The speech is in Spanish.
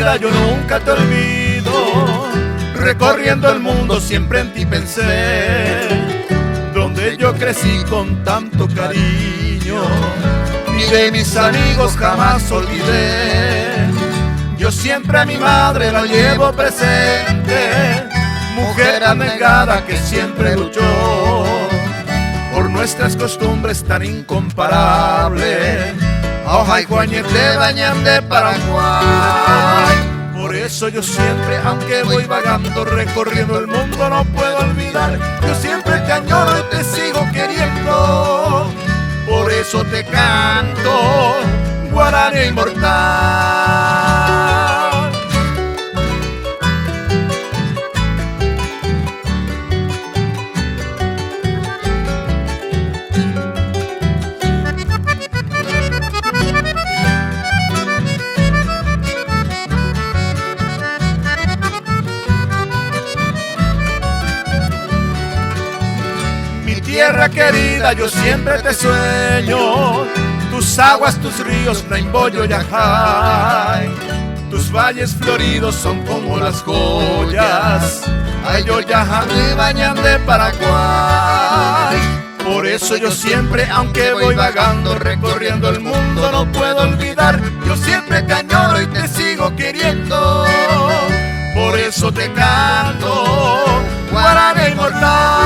querida, yo nunca te olvido. Recorriendo el mundo siempre en ti pensé, donde yo crecí con tanto cariño, ni de mis amigos jamás olvidé. Yo siempre a mi madre la llevo presente, mujer abnegada que siempre luchó por nuestras costumbres tan incomparables. Ajay, Juañete, bañan de Paraguay. Por eso yo siempre, aunque voy vagando, recorriendo el mundo, no puedo olvidar. Yo siempre te añoro y te sigo queriendo. Por eso te canto, guaraní inmortal. Tierra querida, yo siempre te sueño, tus aguas, tus ríos, Naimboyo y Ajay, tus valles floridos son como las joyas, ay yo ya me bañan de Paraguay. Por eso yo siempre, aunque voy vagando, recorriendo el mundo, no puedo olvidar, yo siempre te añoro y te sigo queriendo. Por eso te canto, guaraní inmortal.